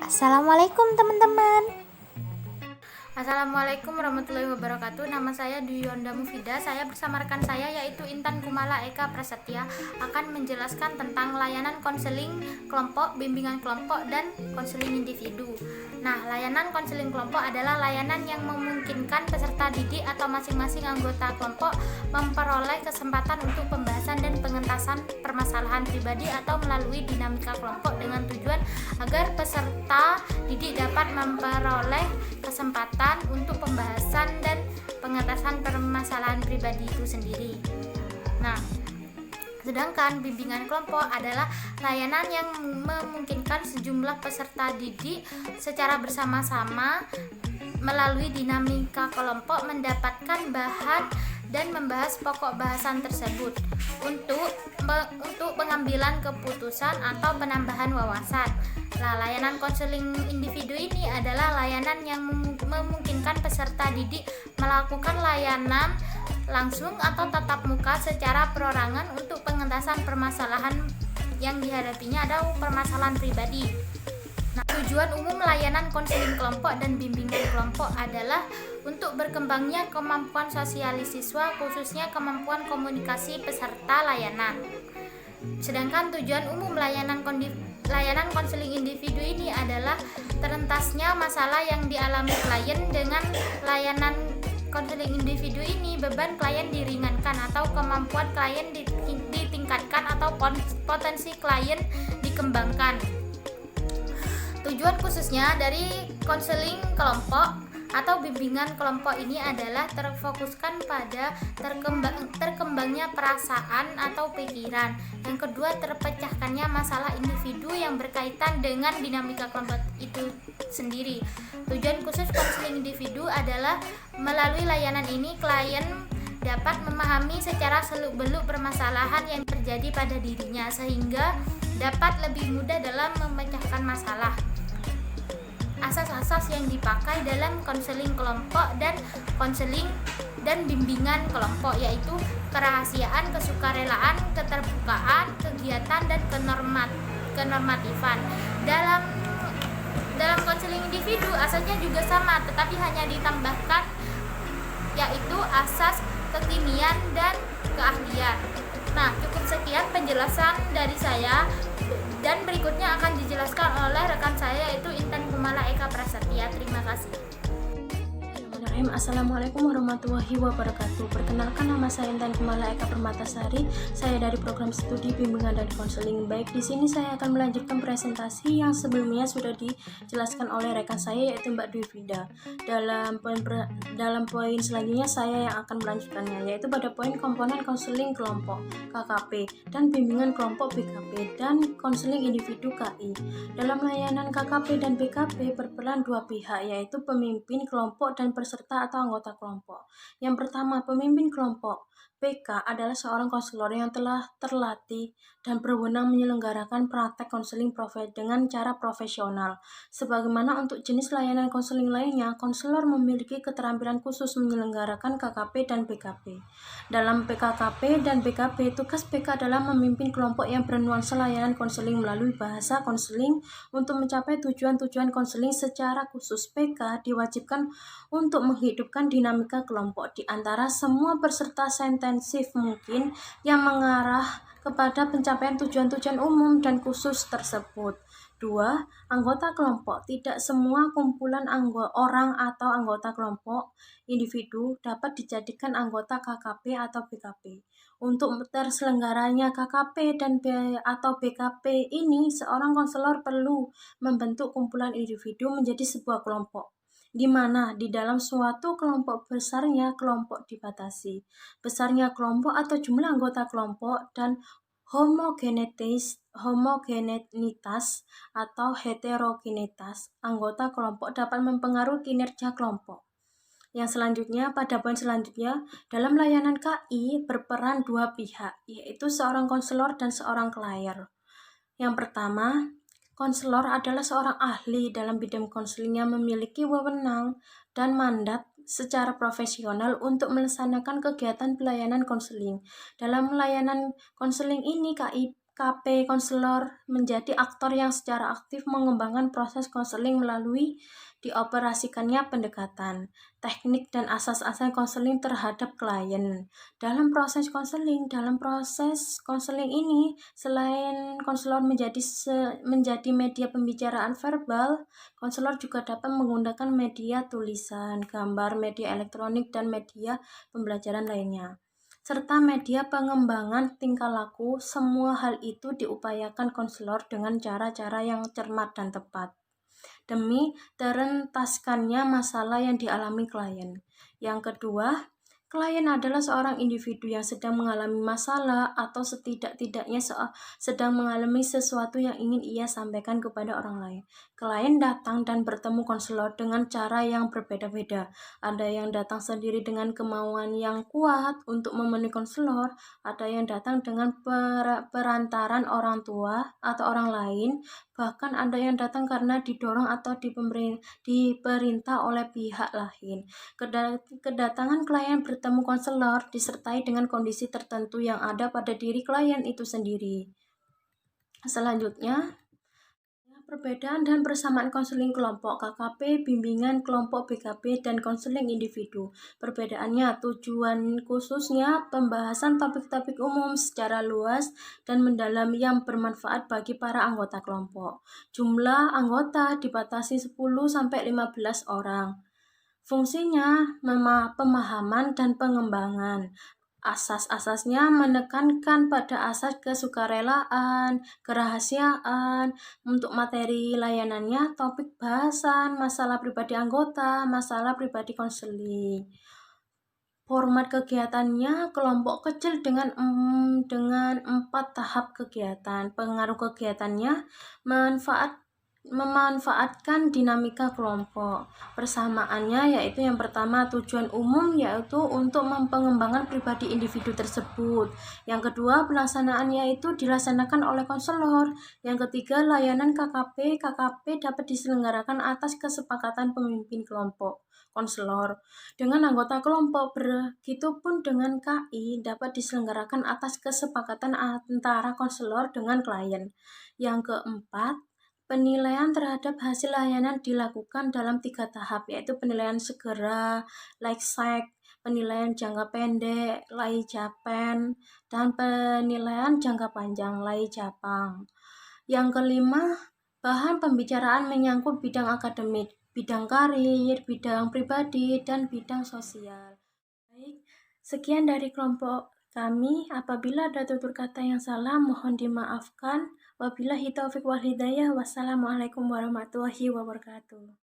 Assalamualaikum teman-teman. Assalamualaikum warahmatullahi wabarakatuh. Nama saya Dwi Yonda Mufida. Saya bersama rekan saya yaitu Intan Kumala Eka Prasetya akan menjelaskan tentang layanan konseling kelompok, bimbingan kelompok, dan konseling individu. Nah, layanan konseling kelompok adalah layanan yang memungkinkan peserta didik atau masing-masing anggota kelompok memperoleh kesempatan untuk pembahasan dan pengentasan permasalahan pribadi atau melalui dinamika kelompok dengan tujuan agar peserta didik dapat memperoleh kesempatan untuk pembahasan dan pengentasan permasalahan pribadi itu sendiri. Nah, sedangkan bimbingan kelompok adalah layanan yang memungkinkan sejumlah peserta didik secara bersama-sama melalui dinamika kelompok mendapatkan bahan dan membahas pokok bahasan tersebut untuk pengambilan keputusan atau penambahan wawasan. Nah, layanan konseling individu ini adalah layanan yang memungkinkan peserta didik melakukan layanan langsung atau tatap muka secara perorangan untuk pengentasan permasalahan yang dihadapinya atau permasalahan pribadi. Nah, tujuan umum layanan konseling kelompok dan bimbingan kelompok adalah untuk berkembangnya kemampuan sosialis siswa, khususnya kemampuan komunikasi peserta layanan. Sedangkan tujuan umum layanan konseling individu ini adalah terentasnya masalah yang dialami klien. Dengan layanan konseling individu ini, beban klien diringankan atau kemampuan klien ditingkatkan atau potensi klien dikembangkan. Tujuan khususnya dari konseling kelompok atau bimbingan kelompok ini adalah terfokuskan pada terkembangnya perasaan atau pikiran. Yang kedua, terpecahkannya masalah individu yang berkaitan dengan dinamika kelompok itu sendiri. Tujuan khusus konseling individu adalah melalui layanan ini klien dapat memahami secara seluk-beluk permasalahan yang terjadi pada dirinya sehingga dapat lebih mudah dalam memecahkan masalah. Asas-asas yang dipakai dalam konseling kelompok dan konseling dan bimbingan kelompok yaitu kerahasiaan, kesukarelaan, keterbukaan, kegiatan, dan kenormatifan. Dalam konseling individu asasnya juga sama, tetapi hanya ditambahkan yaitu asas kekinian dan keahlian. Nah, cukup sekian penjelasan dari saya, dan berikutnya akan dijelaskan oleh rekan saya yaitu Intan Kumala Eka Prasetya. Terima kasih. Assalamualaikum warahmatullahi wabarakatuh. Perkenalkan, nama saya Intan Kumala Eka Permatasari. Saya dari program studi bimbingan dan konseling. Baik, di sini saya akan melanjutkan presentasi yang sebelumnya sudah dijelaskan oleh rekan saya yaitu Mbak Dwi Vida. Dalam poin selanjutnya saya yang akan melanjutkannya, yaitu pada poin komponen konseling kelompok KKP dan bimbingan kelompok BKP dan konseling individu KI. Dalam layanan KKP dan BKP berperan dua pihak, yaitu pemimpin kelompok dan peserta atau anggota kelompok. Yang pertama, pemimpin kelompok. PK adalah seorang konselor yang telah terlatih dan berwenang menyelenggarakan praktek konseling dengan cara profesional. Sebagaimana untuk jenis layanan konseling lainnya, konselor memiliki keterampilan khusus menyelenggarakan KKP dan BKP. Dalam PKKP dan BKP, tugas PK adalah memimpin kelompok yang bernuansa layanan konseling melalui bahasa konseling untuk mencapai tujuan-tujuan konseling. Secara khusus, PK diwajibkan untuk menghidupkan dinamika kelompok di antara semua peserta intensif mungkin yang mengarah kepada pencapaian tujuan-tujuan umum dan khusus tersebut. 2. Anggota kelompok. Tidak semua kumpulan orang atau anggota kelompok individu dapat dijadikan anggota KKP atau BKP. Untuk terselenggaranya KKP atau BKP ini, seorang konselor perlu membentuk kumpulan individu menjadi sebuah kelompok, di mana di dalam suatu kelompok besarnya kelompok dibatasi. Besarnya kelompok atau jumlah anggota kelompok dan homogenitas atau heterogenitas anggota kelompok dapat mempengaruhi kinerja kelompok. Yang selanjutnya, pada poin selanjutnya, dalam layanan KI berperan dua pihak, yaitu seorang konselor dan seorang klien. Yang pertama, konselor adalah seorang ahli dalam bidang konseling yang memiliki wewenang dan mandat secara profesional untuk melaksanakan kegiatan pelayanan konseling. Dalam layanan konseling ini, KI KP konselor menjadi aktor yang secara aktif mengembangkan proses konseling melalui dioperasikannya pendekatan, teknik dan asas-asas konseling terhadap klien. Dalam proses konseling ini, selain konselor menjadi media pembicaraan verbal, konselor juga dapat menggunakan media tulisan, gambar, media elektronik, dan media pembelajaran lainnya, serta media pengembangan tingkah laku. Semua hal itu diupayakan konselor dengan cara-cara yang cermat dan tepat demi terentaskannya masalah yang dialami klien. Yang kedua, klien adalah seorang individu yang sedang mengalami masalah atau setidak-tidaknya sedang mengalami sesuatu yang ingin ia sampaikan kepada orang lain. Klien datang dan bertemu konselor dengan cara yang berbeda-beda. Ada yang datang sendiri dengan kemauan yang kuat untuk memenuhi konselor, ada yang datang dengan perantaran orang tua atau orang lain, bahkan ada yang datang karena didorong atau diperintah oleh pihak lain. Kedatangan klien bertemu konselor disertai dengan kondisi tertentu yang ada pada diri klien itu sendiri. Selanjutnya, perbedaan dan persamaan konseling kelompok KKP, bimbingan kelompok BKP, dan konseling individu. Perbedaannya, tujuan khususnya pembahasan topik-topik umum secara luas dan mendalam yang bermanfaat bagi para anggota kelompok. Jumlah anggota dibatasi 10-15 orang. Fungsinya pemahaman dan pengembangan. Asas-asasnya menekankan pada asas kesukarelaan, kerahasiaan, untuk materi layanannya, topik bahasan, masalah pribadi anggota, masalah pribadi konseling. Format kegiatannya kelompok kecil dengan 4 tahap kegiatan. Pengaruh kegiatannya memanfaatkan dinamika kelompok. Persamaannya yaitu yang pertama, tujuan umum yaitu untuk mengembangkan pribadi individu tersebut. Yang kedua, pelaksanaannya itu dilaksanakan oleh konselor. Yang ketiga, layanan KKP dapat diselenggarakan atas kesepakatan pemimpin kelompok konselor dengan anggota kelompok. Begitupun dengan KI dapat diselenggarakan atas kesepakatan antara konselor dengan klien. Yang keempat, penilaian terhadap hasil layanan dilakukan dalam 3 tahap, yaitu penilaian segera, like-check, penilaian jangka pendek, lai-japen, dan penilaian jangka panjang, lai-japang. Yang kelima, bahan pembicaraan menyangkut bidang akademik, bidang karir, bidang pribadi, dan bidang sosial. Baik, sekian dari kelompok kami. Apabila ada tutur kata yang salah, mohon dimaafkan. Wabillahi taufiq wal hidayah. Wassalamualaikum warahmatullahi wabarakatuh.